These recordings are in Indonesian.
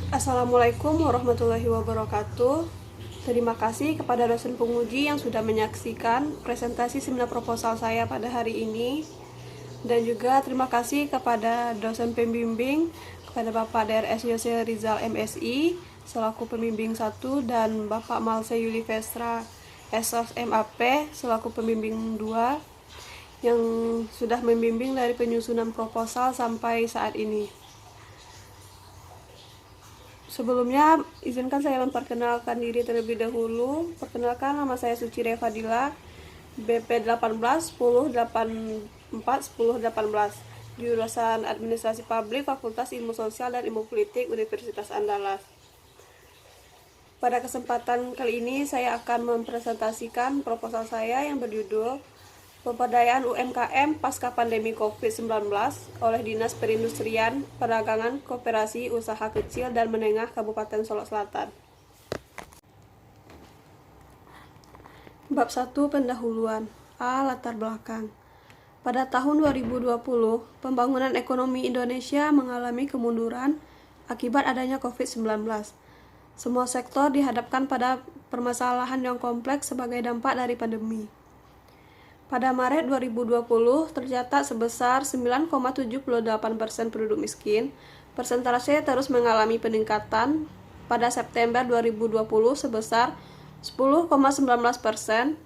Assalamualaikum warahmatullahi wabarakatuh. Terima kasih kepada dosen penguji yang sudah menyaksikan presentasi seminar proposal saya pada hari ini. Dan juga terima kasih kepada dosen pembimbing, kepada Bapak DRS Yose Rizal MSI selaku pembimbing 1 dan Bapak Malse Yuli Vestra SOS MAP selaku pembimbing 2 yang sudah membimbing dari penyusunan proposal sampai saat ini. Sebelumnya, izinkan saya memperkenalkan diri terlebih dahulu. Perkenalkan, nama saya Suci Fadila, BP 18 10 84 10 18, jurusan Administrasi Publik, Fakultas Ilmu Sosial dan Ilmu Politik, Universitas Andalas. Pada kesempatan kali ini, saya akan mempresentasikan proposal saya yang berjudul Pemberdayaan UMKM pasca pandemi COVID-19 oleh Dinas Perindustrian, Perdagangan, Koperasi, Usaha Kecil dan Menengah Kabupaten Solok Selatan. Bab 1 Pendahuluan. A. Latar belakang. Pada tahun 2020, pembangunan ekonomi Indonesia mengalami kemunduran akibat adanya COVID-19. Semua sektor dihadapkan pada permasalahan yang kompleks sebagai dampak dari pandemi. Pada Maret 2020, tercatat sebesar 9,78% penduduk miskin. Persentase terus mengalami peningkatan. Pada September 2020 sebesar 10,19%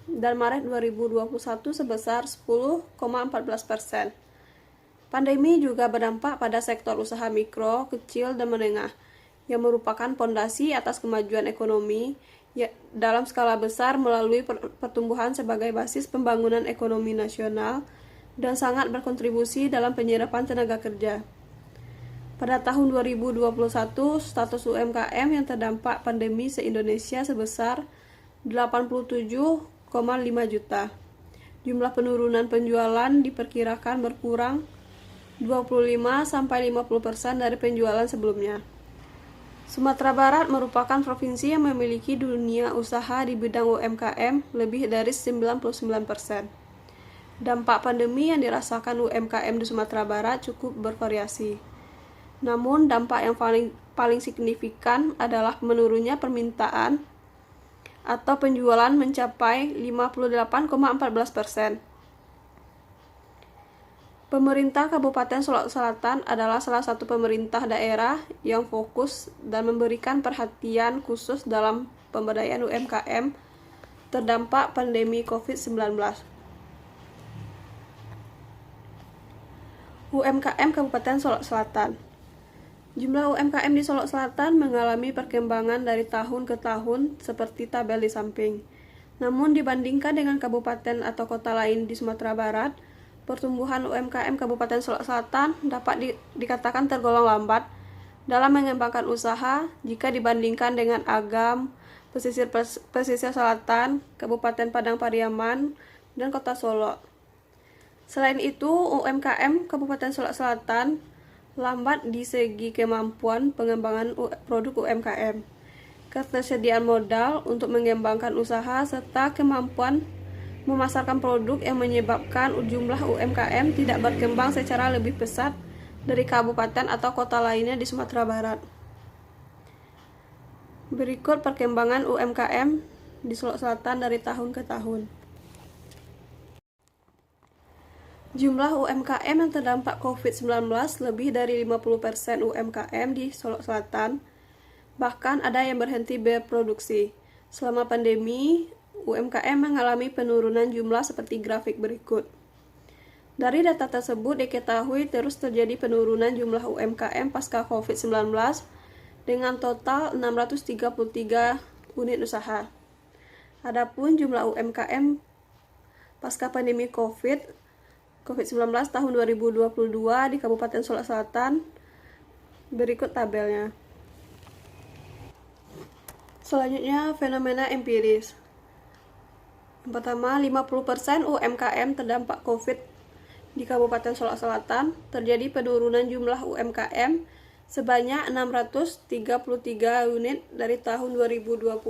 dan Maret 2021 sebesar 10,14%. Pandemi juga berdampak pada sektor usaha mikro, kecil, dan menengah, yang merupakan pondasi atas kemajuan ekonomi dalam skala besar melalui pertumbuhan sebagai basis pembangunan ekonomi nasional dan sangat berkontribusi dalam penyerapan tenaga kerja. Pada tahun 2021, status UMKM yang terdampak pandemi se-Indonesia sebesar 87,5 juta. Jumlah penurunan penjualan diperkirakan berkurang 25-50% dari penjualan sebelumnya. Sumatera Barat merupakan provinsi yang memiliki dunia usaha di bidang UMKM lebih dari 99%. Dampak pandemi yang dirasakan UMKM di Sumatera Barat cukup bervariasi. Namun, dampak yang paling signifikan adalah menurunnya permintaan atau penjualan mencapai 58,14%. Pemerintah Kabupaten Solok Selatan adalah salah satu pemerintah daerah yang fokus dan memberikan perhatian khusus dalam pemberdayaan UMKM terdampak pandemi COVID-19. UMKM Kabupaten Solok Selatan. Jumlah UMKM di Solok Selatan mengalami perkembangan dari tahun ke tahun seperti tabel di samping. Namun dibandingkan dengan kabupaten atau kota lain di Sumatera Barat, pertumbuhan UMKM Kabupaten Solok Selatan dapat dikatakan tergolong lambat dalam mengembangkan usaha jika dibandingkan dengan Agam, pesisir selatan, Kabupaten Padang Pariaman, dan Kota Solok. Selain itu, UMKM Kabupaten Solok Selatan lambat di segi kemampuan pengembangan produk UMKM, ketersediaan modal untuk mengembangkan usaha, serta kemampuan memasarkan produk yang menyebabkan jumlah UMKM tidak berkembang secara lebih pesat dari kabupaten atau kota lainnya di Sumatera Barat. Berikut perkembangan UMKM di Solok Selatan dari tahun ke tahun. Jumlah UMKM yang terdampak COVID-19 lebih dari 50% UMKM di Solok Selatan, bahkan ada yang berhenti berproduksi. Selama pandemi, UMKM mengalami penurunan jumlah seperti grafik berikut. Dari data tersebut diketahui terus terjadi penurunan jumlah UMKM pasca COVID-19 dengan total 633 unit usaha. Adapun jumlah UMKM pasca pandemi COVID-19 tahun 2022 di Kabupaten Solok Selatan, berikut tabelnya. Selanjutnya, fenomena empiris. Yang pertama, 50% UMKM terdampak COVID di Kabupaten Solok Selatan. Terjadi penurunan jumlah UMKM sebanyak 633 unit dari tahun 2020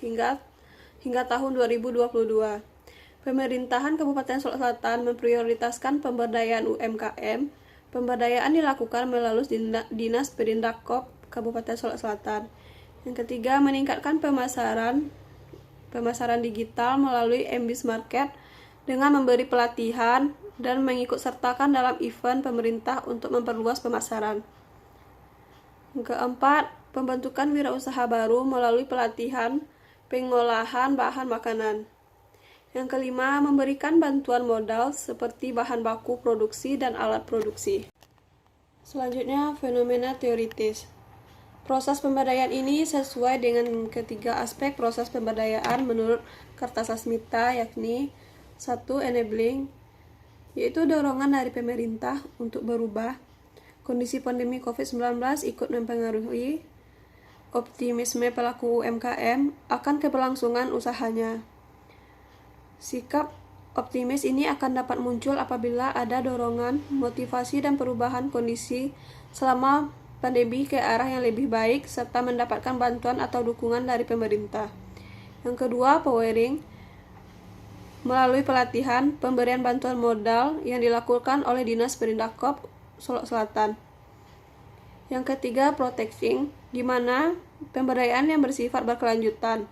hingga tahun 2022. Pemerintahan Kabupaten Solok Selatan memprioritaskan pemberdayaan UMKM. Pemberdayaan dilakukan melalui Dinas Perindakop Kabupaten Solok Selatan. Yang ketiga, meningkatkan pemasaran digital melalui MBIS Market dengan memberi pelatihan dan mengikut sertakan dalam event pemerintah untuk memperluas pemasaran. Yang keempat, pembentukan wirausaha baru melalui pelatihan pengolahan bahan makanan. Yang kelima, memberikan bantuan modal seperti bahan baku produksi dan alat produksi. Selanjutnya, fenomena teoritis. Proses pemberdayaan ini sesuai dengan ketiga aspek proses pemberdayaan menurut Kartasasmita, yakni 1. Enabling, yaitu dorongan dari pemerintah untuk berubah. Kondisi pandemi COVID-19 ikut mempengaruhi optimisme pelaku UMKM akan keberlangsungan usahanya. Sikap optimis ini akan dapat muncul apabila ada dorongan, motivasi, dan perubahan kondisi selama pandemi ke arah yang lebih baik serta mendapatkan bantuan atau dukungan dari pemerintah. Yang kedua, powering, melalui pelatihan pemberian bantuan modal yang dilakukan oleh Dinas Perindakop Solok Selatan. Yang ketiga, protecting, di mana pemberdayaan yang bersifat berkelanjutan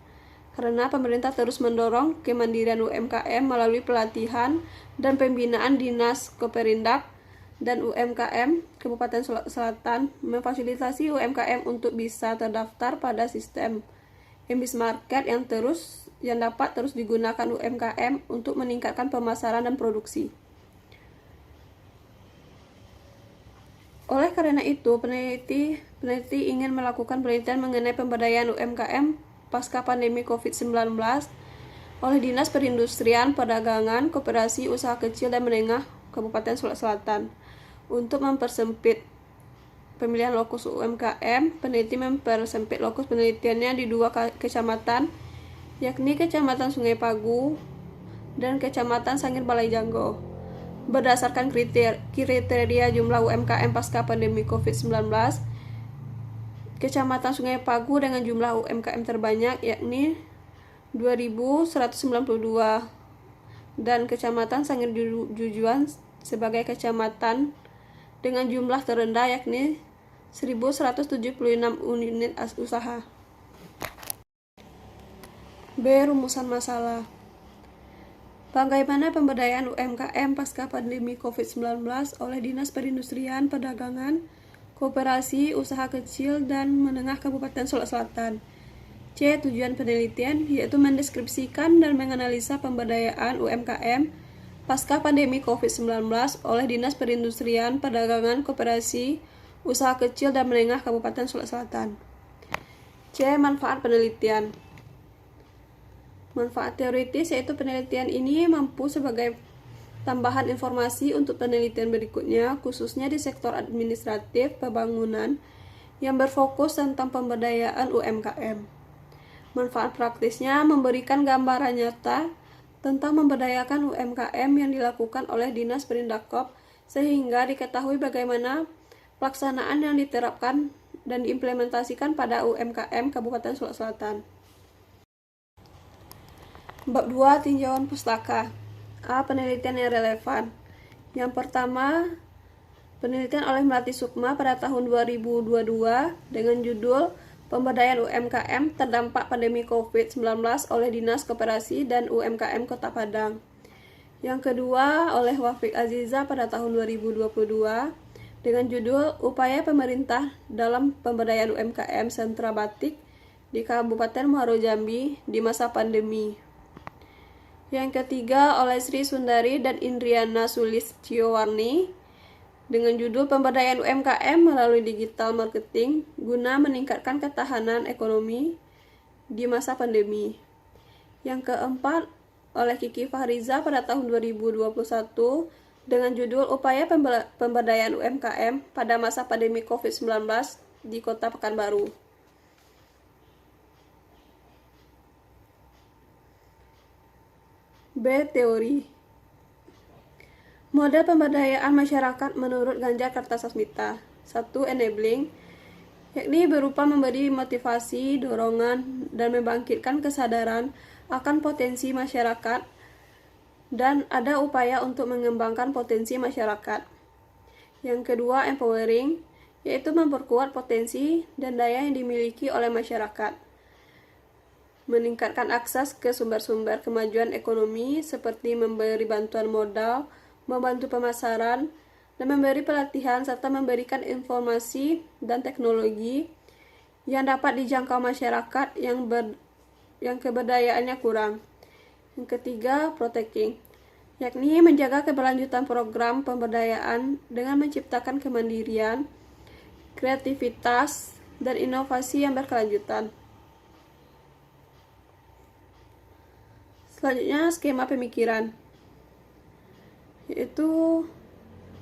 karena pemerintah terus mendorong kemandirian UMKM melalui pelatihan dan pembinaan Dinas Koperindak dan UMKM Kabupaten Solok Selatan memfasilitasi UMKM untuk bisa terdaftar pada sistem MBIS Market yang dapat terus digunakan UMKM untuk meningkatkan pemasaran dan produksi. Oleh karena itu, peneliti ingin melakukan penelitian mengenai pemberdayaan UMKM pasca pandemi COVID-19 oleh Dinas Perindustrian, Perdagangan, Koperasi, Usaha Kecil dan Menengah Kabupaten Solok Selatan. Untuk mempersempit pemilihan lokus UMKM, peneliti mempersempit lokus penelitiannya di 2 kecamatan, yakni Kecamatan Sungai Pagu dan Kecamatan Sangir Balai Janggo. Berdasarkan kriteria jumlah UMKM pasca pandemi COVID-19, Kecamatan Sungai Pagu dengan jumlah UMKM terbanyak yakni 2.192 dan Kecamatan Sangir Jujuan sebagai kecamatan dengan jumlah terendah yakni 1.176 unit usaha. B. Rumusan masalah. Bagaimana pemberdayaan UMKM pasca pandemi COVID-19 oleh Dinas Perindustrian, Perdagangan, Koperasi, Usaha Kecil dan Menengah Kabupaten Solok Selatan. C. Tujuan penelitian, yaitu mendeskripsikan dan menganalisa pemberdayaan UMKM pasca pandemi COVID-19 oleh Dinas Perindustrian, Perdagangan, Koperasi, Usaha Kecil dan Menengah Kabupaten Solok Selatan. C. Manfaat penelitian. Manfaat teoritis, yaitu penelitian ini mampu sebagai tambahan informasi untuk penelitian berikutnya, khususnya di sektor administratif pembangunan yang berfokus tentang pemberdayaan UMKM. Manfaat praktisnya memberikan gambaran nyata tentang memberdayakan UMKM yang dilakukan oleh Dinas Perindakop sehingga diketahui bagaimana pelaksanaan yang diterapkan dan diimplementasikan pada UMKM Kabupaten Solok Selatan. Bab 2. Tinjauan pustaka. A. Penelitian yang relevan. Yang pertama, penelitian oleh Melati Sukma pada tahun 2022 dengan judul Pemberdayaan UMKM terdampak pandemi COVID-19 oleh Dinas Koperasi dan UMKM Kota Padang. Yang kedua, oleh Wafiq Aziza pada tahun 2022 dengan judul Upaya Pemerintah dalam Pemberdayaan UMKM Sentra Batik di Kabupaten Muaro Jambi di masa pandemi. Yang ketiga, oleh Sri Sundari dan Indriana Sulistyowarni dengan judul Pemberdayaan UMKM melalui digital marketing guna meningkatkan ketahanan ekonomi di masa pandemi. Yang keempat, oleh Kiki Fahriza pada tahun 2021 dengan judul Upaya Pemberdayaan UMKM pada masa pandemi COVID-19 di Kota Pekanbaru. B. Teori. Model pemberdayaan masyarakat menurut Ganjar Kartasasmita. 1. Enabling, yakni berupa memberi motivasi, dorongan, dan membangkitkan kesadaran akan potensi masyarakat dan ada upaya untuk mengembangkan potensi masyarakat. Yang kedua, empowering, yaitu memperkuat potensi dan daya yang dimiliki oleh masyarakat, meningkatkan akses ke sumber-sumber kemajuan ekonomi seperti memberi bantuan modal, membantu pemasaran, dan memberi pelatihan serta memberikan informasi dan teknologi yang dapat dijangkau masyarakat yang keberdayaannya kurang. Yang ketiga, protecting, yakni menjaga keberlanjutan program pemberdayaan dengan menciptakan kemandirian, kreativitas, dan inovasi yang berkelanjutan. Selanjutnya, skema pemikiran, yaitu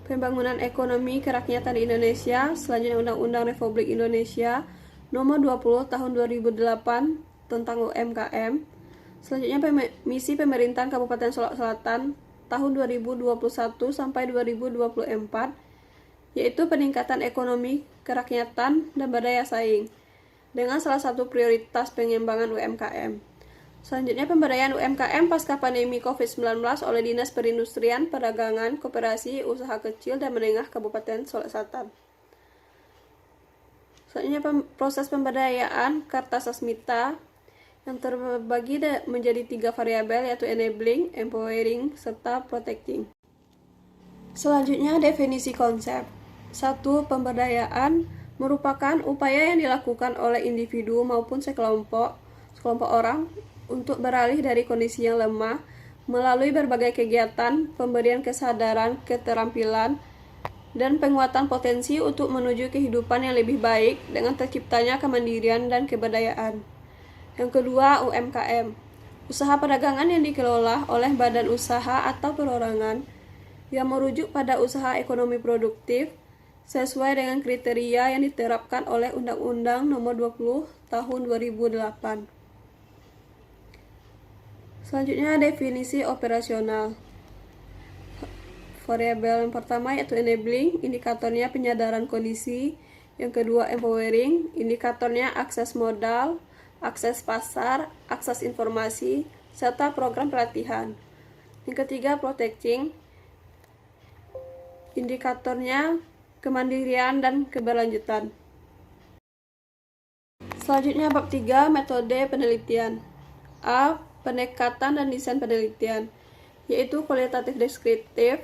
pembangunan ekonomi kerakyatan di Indonesia. Selanjutnya, Undang-Undang Republik Indonesia Nomor 20 Tahun 2008 tentang UMKM. Selanjutnya, misi pemerintahan Kabupaten Solok Selatan tahun 2021 sampai 2024, yaitu peningkatan ekonomi kerakyatan dan berdaya saing, dengan salah satu prioritas pengembangan UMKM. Selanjutnya, pemberdayaan UMKM pasca pandemi COVID-19 oleh Dinas Perindustrian, Perdagangan, Koperasi, Usaha Kecil dan Menengah Kabupaten Solok Selatan. Selanjutnya, proses pemberdayaan Kartasasmita yang terbagi menjadi 3 variabel, yaitu enabling, empowering, serta protecting. Selanjutnya, definisi konsep. 1. Pemberdayaan merupakan upaya yang dilakukan oleh individu maupun sekelompok orang untuk beralih dari kondisi yang lemah melalui berbagai kegiatan, pemberian kesadaran, keterampilan, dan penguatan potensi untuk menuju kehidupan yang lebih baik dengan terciptanya kemandirian dan keberdayaan. Yang kedua, UMKM, usaha perdagangan yang dikelola oleh badan usaha atau perorangan yang merujuk pada usaha ekonomi produktif sesuai dengan kriteria yang diterapkan oleh Undang-Undang Nomor 20 Tahun 2008. Selanjutnya, definisi operasional. Variabel yang pertama yaitu enabling, indikatornya penyadaran kondisi. Yang kedua, empowering, indikatornya akses modal, akses pasar, akses informasi, serta program pelatihan. Yang ketiga, protecting, indikatornya kemandirian dan keberlanjutan. Selanjutnya, bab 3, metode penelitian. A. Pendekatan dan desain penelitian, yaitu kualitatif deskriptif,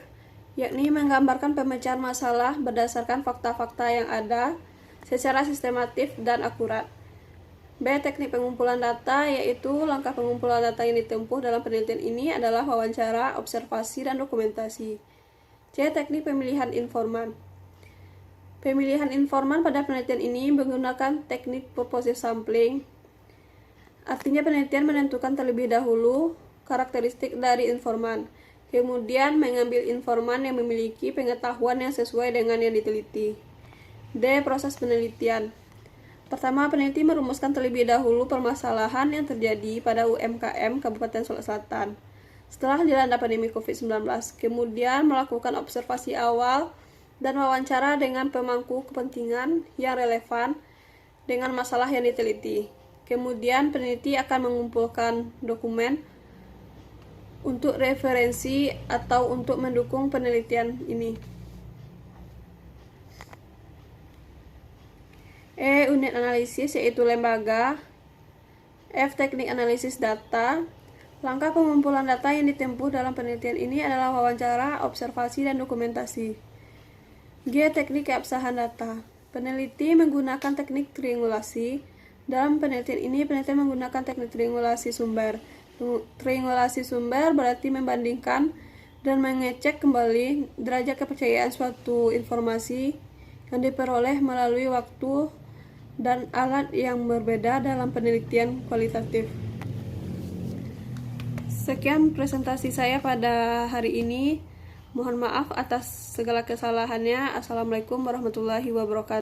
yakni menggambarkan pemecahan masalah berdasarkan fakta-fakta yang ada secara sistematif dan akurat. B. Teknik pengumpulan data, yaitu langkah pengumpulan data yang ditempuh dalam penelitian ini adalah wawancara, observasi, dan dokumentasi. C. Teknik pemilihan informan. Pemilihan informan pada penelitian ini menggunakan teknik purposive sampling. Artinya penelitian menentukan terlebih dahulu karakteristik dari informan, kemudian mengambil informan yang memiliki pengetahuan yang sesuai dengan yang diteliti. D. Proses penelitian. Pertama, peneliti merumuskan terlebih dahulu permasalahan yang terjadi pada UMKM Kabupaten Solok Selatan setelah dilanda pandemi COVID-19, kemudian melakukan observasi awal dan wawancara dengan pemangku kepentingan yang relevan dengan masalah yang diteliti. Kemudian peneliti akan mengumpulkan dokumen untuk referensi atau untuk mendukung penelitian ini. E. Unit analisis, yaitu lembaga. F. Teknik analisis data. Langkah pengumpulan data yang ditempuh dalam penelitian ini adalah wawancara, observasi, dan dokumentasi. G. Teknik keabsahan data. Peneliti menggunakan teknik triangulasi. Dalam penelitian ini, peneliti menggunakan teknik triangulasi sumber. Triangulasi sumber berarti membandingkan dan mengecek kembali derajat kepercayaan suatu informasi yang diperoleh melalui waktu dan alat yang berbeda dalam penelitian kualitatif. Sekian presentasi saya pada hari ini. Mohon maaf atas segala kesalahannya. Assalamualaikum warahmatullahi wabarakatuh.